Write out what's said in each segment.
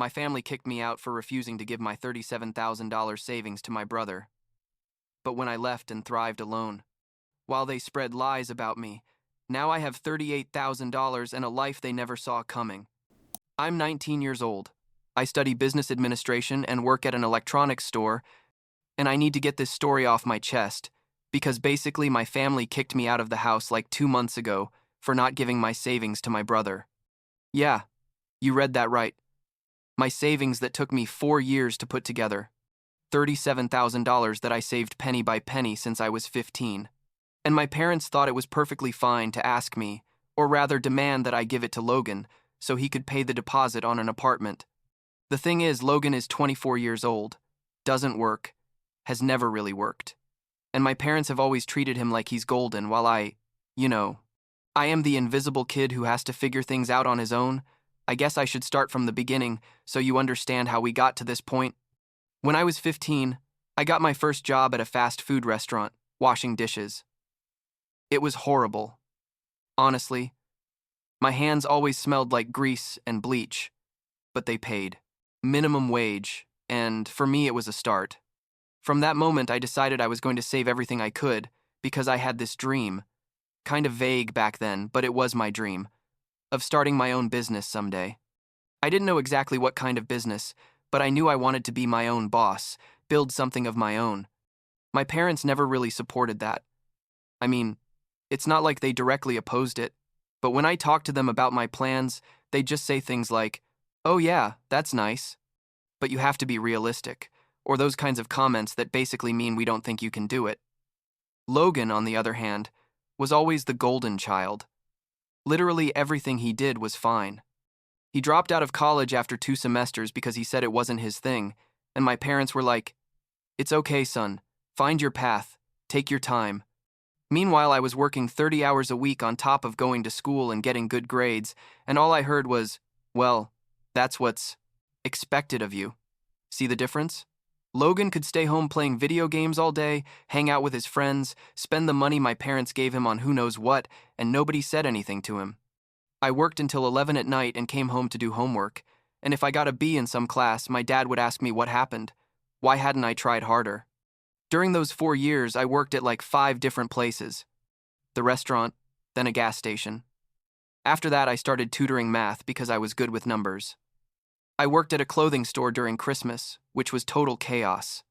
My family kicked me out for refusing to give my $37,000 savings to my brother. But when I left and thrived alone, while they spread lies about me, now I have $38,000 and a life they never saw coming. I'm 19 years old. I study business administration and work at an electronics store, and I need to get this story off my chest because basically my family kicked me out of the house like 2 months ago for not giving my savings to my brother. Yeah, you read that right. My savings that took me 4 years to put together. $37,000 that I saved penny by penny since I was 15. And my parents thought it was perfectly fine to ask me, or rather demand that I give it to Logan so he could pay the deposit on an apartment. The thing is, Logan is 24 years old, doesn't work, has never really worked. And my parents have always treated him like he's golden while I am the invisible kid who has to figure things out on his own. I guess I should start from the beginning so you understand how we got to this point. When I was 15, I got my first job at a fast food restaurant, washing dishes. It was horrible. Honestly, my hands always smelled like grease and bleach, but they paid minimum wage, and for me it was a start. From that moment, I decided I was going to save everything I could because I had this dream, kind of vague back then, but it was my dream, of starting my own business someday. I didn't know exactly what kind of business, but I knew I wanted to be my own boss, build something of my own. My parents never really supported that. I mean, it's not like they directly opposed it, but when I talk to them about my plans, they just say things like, "Oh yeah, that's nice, but you have to be realistic," or those kinds of comments that basically mean we don't think you can do it. Logan, on the other hand, was always the golden child. Literally everything he did was fine. He dropped out of college after 2 semesters because he said it wasn't his thing, and my parents were like, "It's okay, son. Find your path. Take your time." Meanwhile, I was working 30 hours a week on top of going to school and getting good grades, and all I heard was, "Well, that's what's expected of you." See the difference? Logan could stay home playing video games all day, hang out with his friends, spend the money my parents gave him on who knows what, and nobody said anything to him. I worked until 11 at night and came home to do homework, and if I got a B in some class, my dad would ask me what happened. Why hadn't I tried harder? During those 4 years, I worked at like 5 different places. The restaurant, then a gas station. After that, I started tutoring math because I was good with numbers. I worked at a clothing store during Christmas, which was total chaos.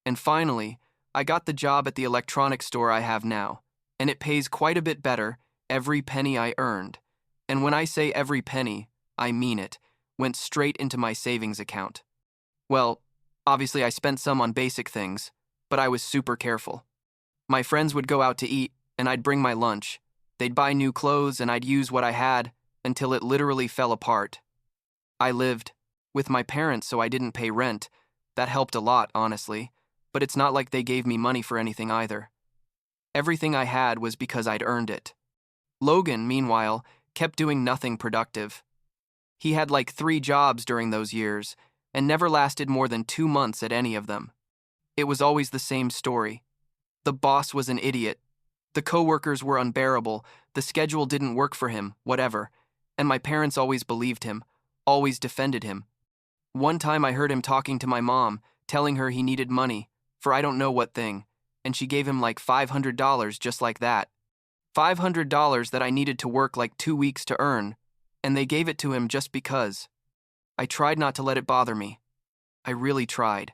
And finally, I got the job at the electronics store I have now, and it pays quite a bit better every penny I earned. And when I say every penny, I mean it, went straight into my savings account. Well, obviously I spent some on basic things, but I was super careful. My friends would go out to eat, and I'd bring my lunch. They'd buy new clothes, and I'd use what I had until it literally fell apart. I lived with my parents, so I didn't pay rent. That helped a lot, honestly, but it's not like they gave me money for anything either. Everything I had was because I'd earned it. Logan, meanwhile, kept doing nothing productive. He had like 3 jobs during those years, and never lasted more than 2 months at any of them. It was always the same story. The boss was an idiot. The coworkers were unbearable. The schedule didn't work for him, whatever. And my parents always believed him, always defended him. One time I heard him talking to my mom, telling her he needed money, for I don't know what thing, and she gave him like $500 just like that. $500 that I needed to work like 2 weeks to earn, and they gave it to him just because. I tried not to let it bother me. I really tried.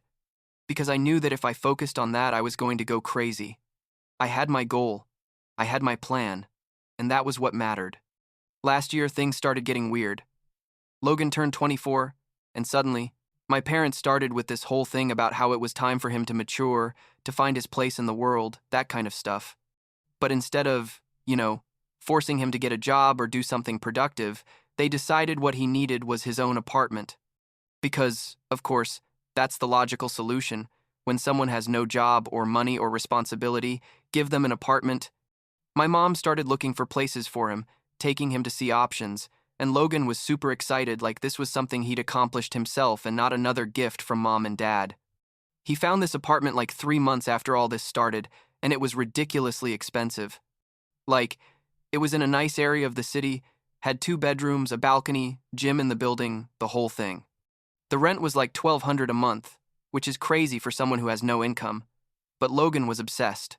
Because I knew that if I focused on that, I was going to go crazy. I had my goal. I had my plan. And that was what mattered. Last year, things started getting weird. Logan turned 24, and suddenly, my parents started with this whole thing about how it was time for him to mature, to find his place in the world, that kind of stuff. But instead of, forcing him to get a job or do something productive, they decided what he needed was his own apartment. Because, of course, that's the logical solution. When someone has no job or money or responsibility, give them an apartment. My mom started looking for places for him, taking him to see options, and Logan was super excited like this was something he'd accomplished himself and not another gift from mom and dad. He found this apartment like 3 months after all this started, and it was ridiculously expensive. Like, it was in a nice area of the city, had 2 bedrooms, a balcony, gym in the building, the whole thing. The rent was like $1,200 a month, which is crazy for someone who has no income. But Logan was obsessed.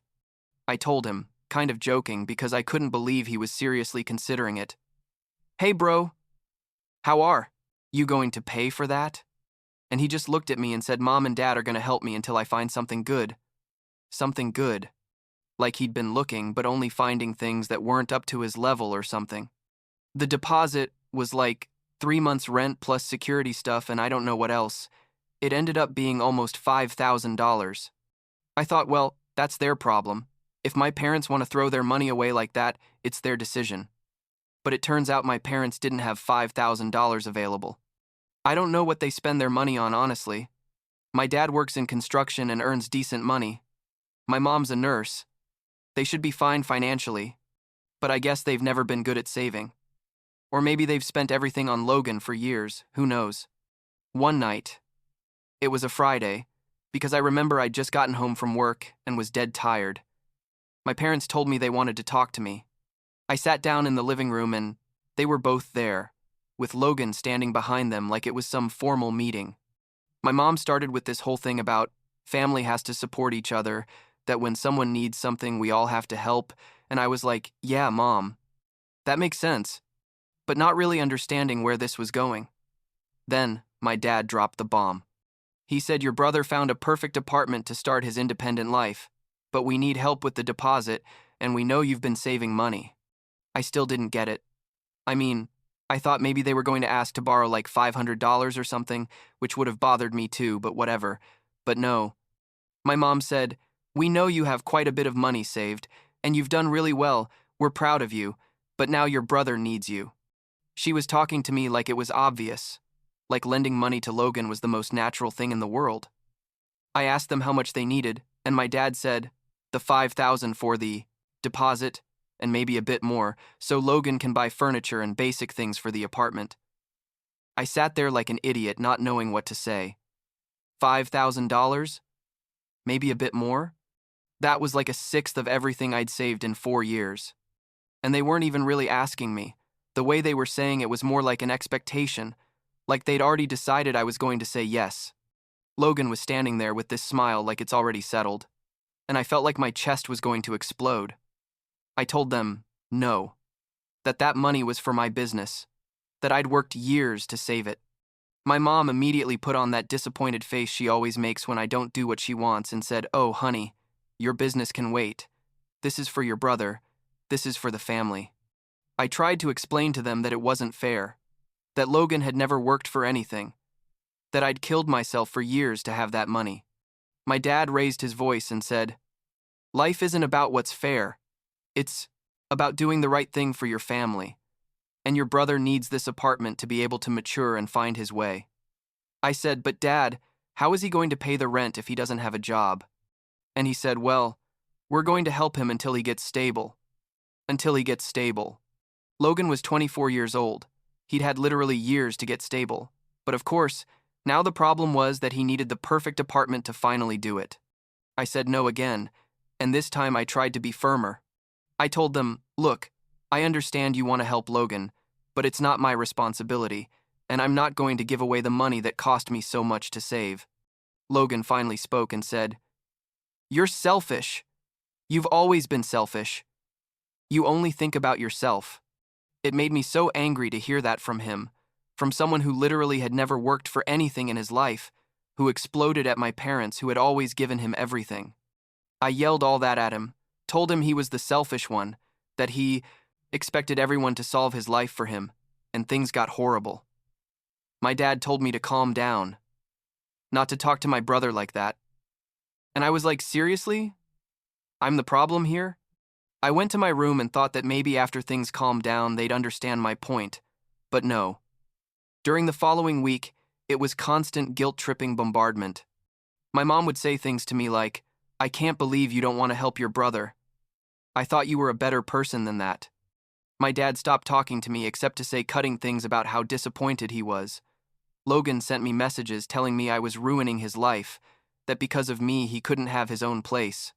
I told him, kind of joking because I couldn't believe he was seriously considering it. Hey bro, how are you going to pay for that? And he just looked at me and said Mom and Dad are going to help me until I find something good. Something good. Like he'd been looking but only finding things that weren't up to his level or something. The deposit was like 3 months rent plus security stuff and I don't know what else. It ended up being almost $5,000. I thought, well, that's their problem. If my parents want to throw their money away like that, it's their decision. But it turns out my parents didn't have $5,000 available. I don't know what they spend their money on, honestly. My dad works in construction and earns decent money. My mom's a nurse. They should be fine financially, but I guess they've never been good at saving. Or maybe they've spent everything on Logan for years, who knows. One night, it was a Friday, because I remember I'd just gotten home from work and was dead tired. My parents told me they wanted to talk to me. I sat down in the living room and they were both there, with Logan standing behind them like it was some formal meeting. My mom started with this whole thing about family has to support each other, that when someone needs something we all have to help, and I was like, yeah, Mom, that makes sense, but not really understanding where this was going. Then, my dad dropped the bomb. He said your brother found a perfect apartment to start his independent life, but we need help with the deposit, and we know you've been saving money. I still didn't get it. I mean, I thought maybe they were going to ask to borrow like $500 or something, which would have bothered me too, but whatever. But no. My mom said, we know you have quite a bit of money saved, and you've done really well, we're proud of you, but now your brother needs you. She was talking to me like it was obvious, like lending money to Logan was the most natural thing in the world. I asked them how much they needed, and my dad said, the $5,000 for the deposit, and maybe a bit more, so Logan can buy furniture and basic things for the apartment. I sat there like an idiot, not knowing what to say. $5,000? Maybe a bit more? That was like a sixth of everything I'd saved in 4 years. And they weren't even really asking me. The way they were saying it was more like an expectation, like they'd already decided I was going to say yes. Logan was standing there with this smile like it's already settled, and I felt like my chest was going to explode. I told them, no, that money was for my business, that I'd worked years to save it. My mom immediately put on that disappointed face she always makes when I don't do what she wants and said, oh, honey, your business can wait. This is for your brother. This is for the family. I tried to explain to them that it wasn't fair, that Logan had never worked for anything, that I'd killed myself for years to have that money. My dad raised his voice and said, life isn't about what's fair. It's about doing the right thing for your family, and your brother needs this apartment to be able to mature and find his way. I said, but Dad, how is he going to pay the rent if he doesn't have a job? And he said, well, we're going to help him until he gets stable. Until he gets stable. Logan was 24 years old. He'd had literally years to get stable. But of course, now the problem was that he needed the perfect apartment to finally do it. I said no again, and this time I tried to be firmer. I told them, look, I understand you want to help Logan, but it's not my responsibility, and I'm not going to give away the money that cost me so much to save. Logan finally spoke and said, you're selfish. You've always been selfish. You only think about yourself. It made me so angry to hear that from him, from someone who literally had never worked for anything in his life, who exploded at my parents who had always given him everything. I yelled all that at him, told him he was the selfish one, that he expected everyone to solve his life for him, and things got horrible. My dad told me to calm down, not to talk to my brother like that. And I was like, seriously? I'm the problem here? I went to my room and thought that maybe after things calmed down they'd understand my point, but no. During the following week, it was constant guilt-tripping bombardment. My mom would say things to me like, I can't believe you don't want to help your brother. I thought you were a better person than that. My dad stopped talking to me except to say cutting things about how disappointed he was. Logan sent me messages telling me I was ruining his life, that because of me he couldn't have his own place.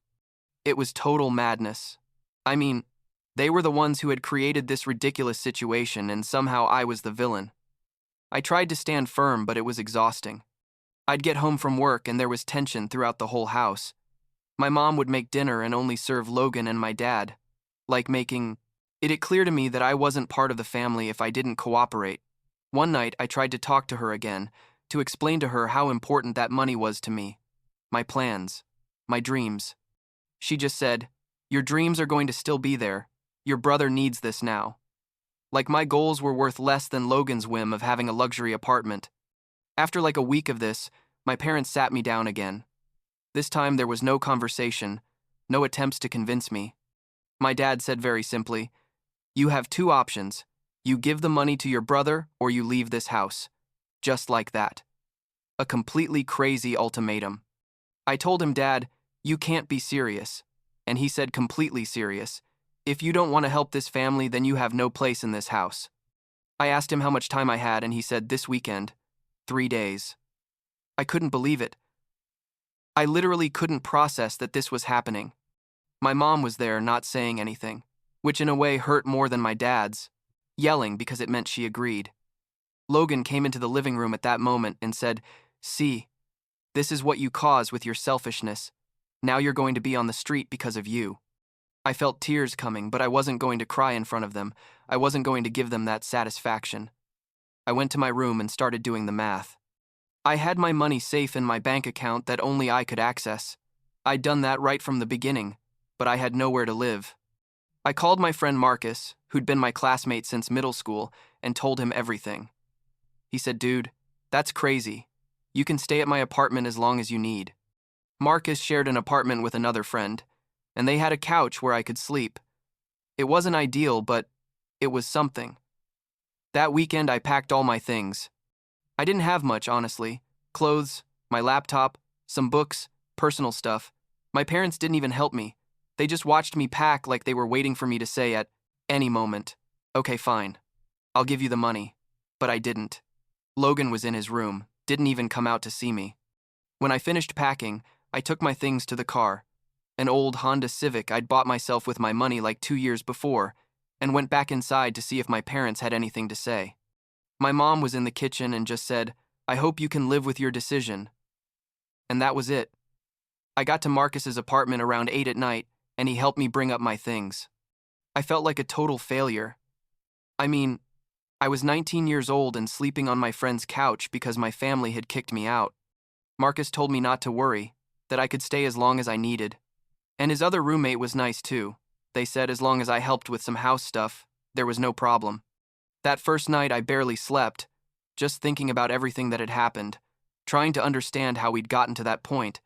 It was total madness. I mean, they were the ones who had created this ridiculous situation and somehow I was the villain. I tried to stand firm, but it was exhausting. I'd get home from work and there was tension throughout the whole house. My mom would make dinner and only serve Logan and my dad. Like making it clear to me that I wasn't part of the family if I didn't cooperate. One night, I tried to talk to her again, to explain to her how important that money was to me. My plans. My dreams. She just said, "Your dreams are going to still be there. Your brother needs this now." Like my goals were worth less than Logan's whim of having a luxury apartment. After like a week of this, my parents sat me down again. This time there was no conversation, no attempts to convince me. My dad said very simply, "You have two options. You give the money to your brother or you leave this house." Just like that. A completely crazy ultimatum. I told him, "Dad, you can't be serious." And he said, completely serious, "If you don't want to help this family, then you have no place in this house." I asked him how much time I had and he said, "This weekend, 3 days." I couldn't believe it. I literally couldn't process that this was happening. My mom was there, not saying anything, which in a way hurt more than my dad's, yelling because it meant she agreed. Logan came into the living room at that moment and said, "See, this is what you cause with your selfishness. Now you're going to be on the street because of you." I felt tears coming, but I wasn't going to cry in front of them. I wasn't going to give them that satisfaction. I went to my room and started doing the math. I had my money safe in my bank account that only I could access. I'd done that right from the beginning, but I had nowhere to live. I called my friend Marcus, who'd been my classmate since middle school, and told him everything. He said, "Dude, that's crazy. You can stay at my apartment as long as you need." Marcus shared an apartment with another friend, and they had a couch where I could sleep. It wasn't ideal, but it was something. That weekend, I packed all my things. I didn't have much, honestly. Clothes, my laptop, some books, personal stuff. My parents didn't even help me. They just watched me pack like they were waiting for me to say at any moment, "Okay, fine. I'll give you the money." But I didn't. Logan was in his room, didn't even come out to see me. When I finished packing, I took my things to the car, an old Honda Civic I'd bought myself with my money like 2 years before, and went back inside to see if my parents had anything to say. My mom was in the kitchen and just said, "I hope you can live with your decision." And that was it. I got to Marcus's apartment around 8 at night, and he helped me bring up my things. I felt like a total failure. I mean, I was 19 years old and sleeping on my friend's couch because my family had kicked me out. Marcus told me not to worry, that I could stay as long as I needed. And his other roommate was nice too. They said as long as I helped with some house stuff, there was no problem. That first night I barely slept, just thinking about everything that had happened, trying to understand how we'd gotten to that point.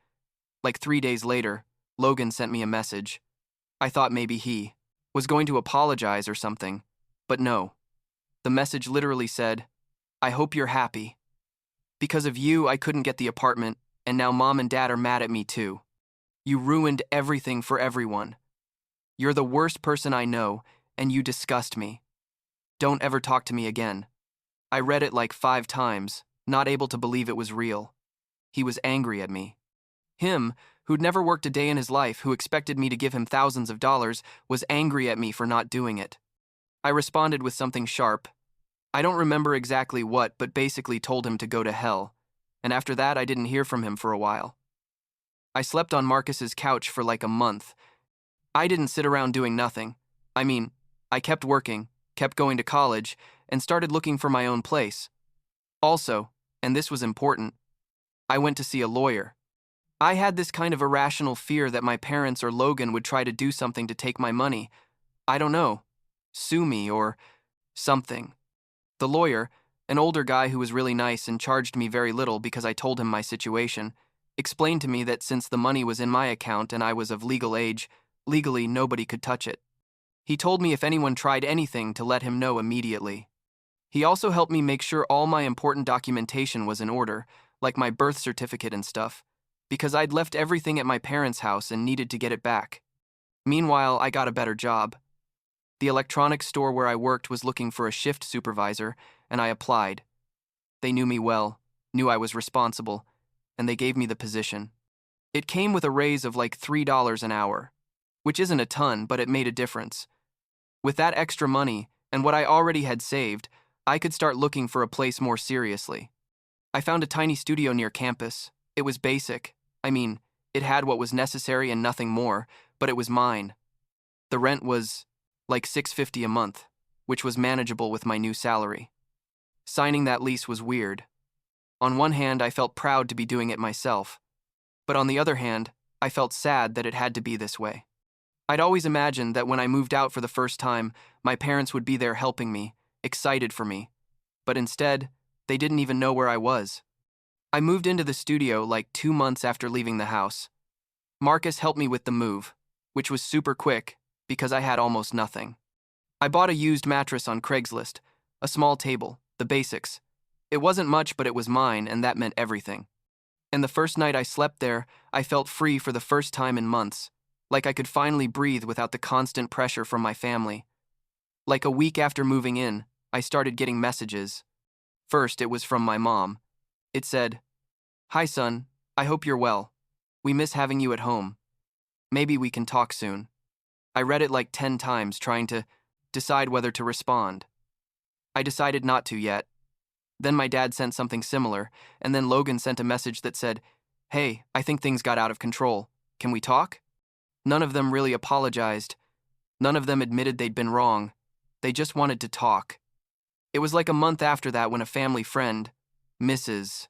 Like 3 days later, Logan sent me a message. I thought maybe he was going to apologize or something, but no. The message literally said, "I hope you're happy. Because of you, I couldn't get the apartment, and now Mom and Dad are mad at me too. You ruined everything for everyone. You're the worst person I know, and you disgust me. Don't ever talk to me again." I read it like 5 times, not able to believe it was real. He was angry at me. Him, who'd never worked a day in his life, who expected me to give him thousands of dollars, was angry at me for not doing it. I responded with something sharp. I don't remember exactly what, but basically told him to go to hell. And after that, I didn't hear from him for a while. I slept on Marcus's couch for like a month. I didn't sit around doing nothing. I mean, I kept working, kept going to college, and started looking for my own place. Also, and this was important, I went to see a lawyer. I had this kind of irrational fear that my parents or Logan would try to do something to take my money. I don't know, sue me or something. The lawyer, an older guy who was really nice and charged me very little because I told him my situation, explained to me that since the money was in my account and I was of legal age, legally nobody could touch it. He told me if anyone tried anything to let him know immediately. He also helped me make sure all my important documentation was in order, like my birth certificate and stuff, because I'd left everything at my parents' house and needed to get it back. Meanwhile, I got a better job. The electronics store where I worked was looking for a shift supervisor, and I applied. They knew me well, knew I was responsible, and they gave me the position. It came with a raise of like $3 an hour, which isn't a ton, but it made a difference. With that extra money, and what I already had saved, I could start looking for a place more seriously. I found a tiny studio near campus. It was basic. I mean, it had what was necessary and nothing more, but it was mine. The rent was like $650 a month, which was manageable with my new salary. Signing that lease was weird. On one hand, I felt proud to be doing it myself, but on the other hand, I felt sad that it had to be this way. I'd always imagined that when I moved out for the first time, my parents would be there helping me, excited for me, but instead, they didn't even know where I was. I moved into the studio like 2 months after leaving the house. Marcus helped me with the move, which was super quick because I had almost nothing. I bought a used mattress on Craigslist, a small table, the basics. It wasn't much, but it was mine, and that meant everything. And the first night I slept there, I felt free for the first time in months, like I could finally breathe without the constant pressure from my family. Like a week after moving in, I started getting messages. First, it was from my mom. It said, "Hi son, I hope you're well. We miss having you at home. Maybe we can talk soon." I read it like 10 times, trying to decide whether to respond. I decided not to yet. Then my dad sent something similar, and then Logan sent a message that said, "Hey, I think things got out of control. Can we talk?" None of them really apologized. None of them admitted they'd been wrong. They just wanted to talk. It was like a month after that when a family friend, Mrs.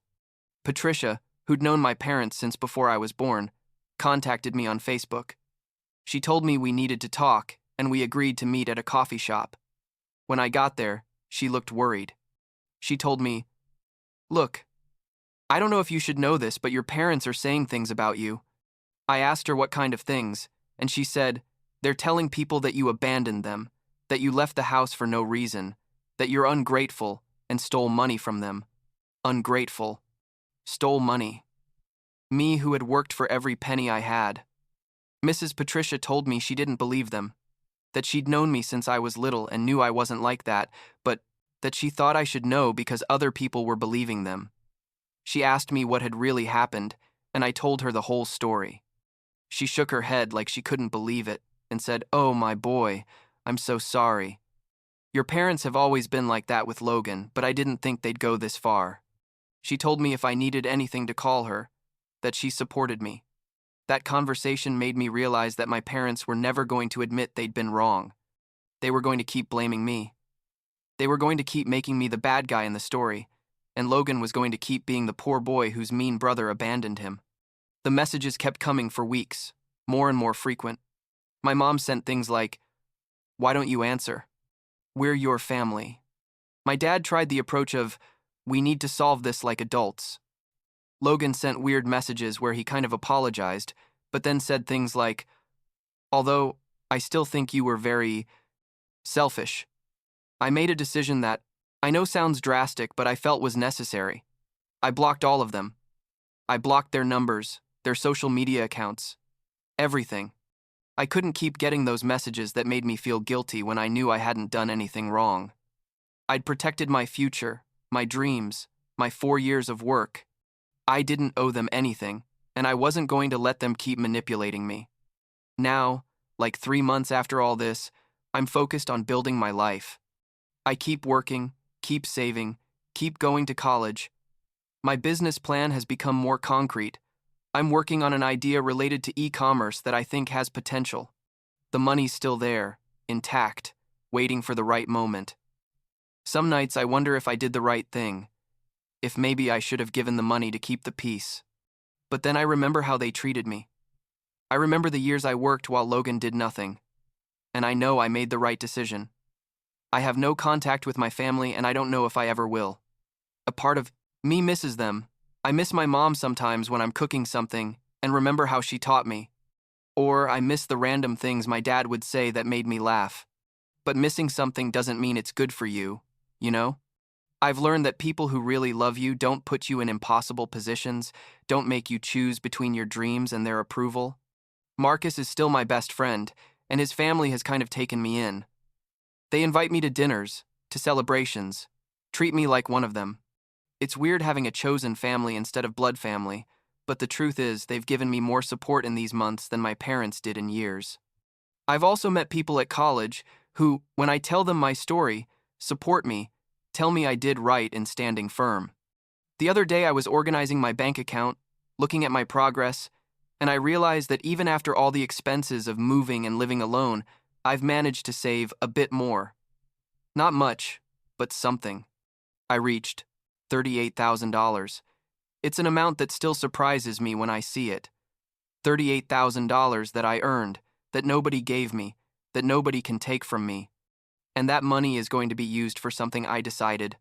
Patricia, who'd known my parents since before I was born, contacted me on Facebook. She told me we needed to talk, and we agreed to meet at a coffee shop. When I got there, she looked worried. She told me, "Look, I don't know if you should know this, but your parents are saying things about you." I asked her what kind of things, and she said, "They're telling people that you abandoned them, that you left the house for no reason, that you're ungrateful and stole money from them." Ungrateful. Stole money. Me who had worked for every penny I had. Mrs. Patricia told me she didn't believe them, that she'd known me since I was little and knew I wasn't like that, but that she thought I should know because other people were believing them. She asked me what had really happened, and I told her the whole story. She shook her head like she couldn't believe it and said, "Oh, my boy, I'm so sorry. Your parents have always been like that with Logan, but I didn't think they'd go this far." She told me if I needed anything to call her, that she supported me. That conversation made me realize that my parents were never going to admit they'd been wrong. They were going to keep blaming me. They were going to keep making me the bad guy in the story, and Logan was going to keep being the poor boy whose mean brother abandoned him. The messages kept coming for weeks, more and more frequent. My mom sent things like, "Why don't you answer? We're your family." My dad tried the approach of, "We need to solve this like adults." Logan sent weird messages where he kind of apologized, but then said things like, "Although I still think you were very selfish." I made a decision that I know sounds drastic, but I felt was necessary. I blocked all of them. I blocked their numbers, their social media accounts, everything. I couldn't keep getting those messages that made me feel guilty when I knew I hadn't done anything wrong. I'd protected my future, my dreams, my 4 years of work. I didn't owe them anything, and I wasn't going to let them keep manipulating me. Now, like 3 months after all this, I'm focused on building my life. I keep working, keep saving, keep going to college. My business plan has become more concrete. I'm working on an idea related to e-commerce that I think has potential. The money's still there, intact, waiting for the right moment. Some nights I wonder if I did the right thing, if maybe I should have given the money to keep the peace. But then I remember how they treated me. I remember the years I worked while Logan did nothing, and I know I made the right decision. I have no contact with my family, and I don't know if I ever will. A part of me misses them. I miss my mom sometimes when I'm cooking something and remember how she taught me. Or I miss the random things my dad would say that made me laugh. But missing something doesn't mean it's good for you, you know? I've learned that people who really love you don't put you in impossible positions, don't make you choose between your dreams and their approval. Marcus is still my best friend, and his family has kind of taken me in. They invite me to dinners, to celebrations, treat me like one of them. It's weird having a chosen family instead of blood family, but the truth is they've given me more support in these months than my parents did in years. I've also met people at college who, when I tell them my story, support me tell me I did right in standing firm. The other day I was organizing my bank account, looking at my progress, and I realized that even after all the expenses of moving and living alone, I've managed to save a bit more. Not much, but something. I reached $38,000. It's an amount that still surprises me when I see it. $38,000 that I earned, that nobody gave me, that nobody can take from me. And that money is going to be used for something I decided,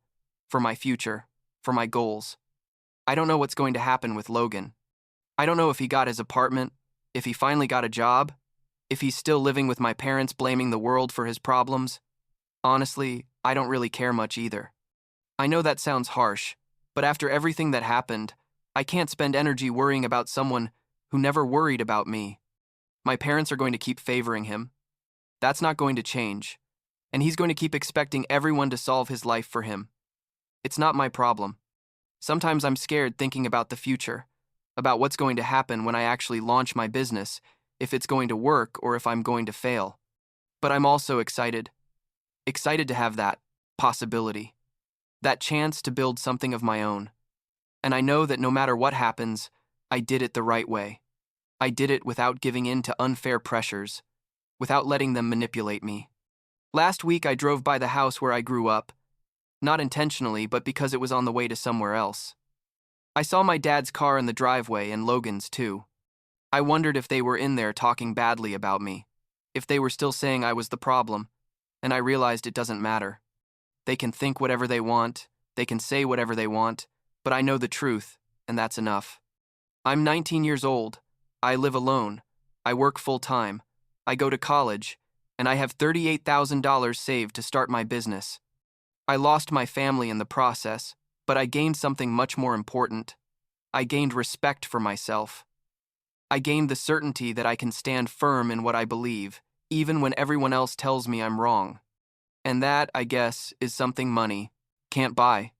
for my future, for my goals. I don't know what's going to happen with Logan. I don't know if he got his apartment, if he finally got a job, if he's still living with my parents blaming the world for his problems. Honestly, I don't really care much either. I know that sounds harsh, but after everything that happened, I can't spend energy worrying about someone who never worried about me. My parents are going to keep favoring him. That's not going to change. And he's going to keep expecting everyone to solve his life for him. It's not my problem. Sometimes I'm scared thinking about the future, about what's going to happen when I actually launch my business, if it's going to work or if I'm going to fail. But I'm also excited. Excited to have that possibility, that chance to build something of my own. And I know that no matter what happens, I did it the right way. I did it without giving in to unfair pressures, without letting them manipulate me. Last week I drove by the house where I grew up, not intentionally, but because it was on the way to somewhere else. I saw my dad's car in the driveway and Logan's too. I wondered if they were in there talking badly about me, if they were still saying I was the problem, and I realized it doesn't matter. They can think whatever they want, they can say whatever they want, but I know the truth, and that's enough. I'm 19 years old, I live alone, I work full-time, I go to college, and I have $38,000 saved to start my business. I lost my family in the process, but I gained something much more important. I gained respect for myself. I gained the certainty that I can stand firm in what I believe, even when everyone else tells me I'm wrong. And that, I guess, is something money can't buy.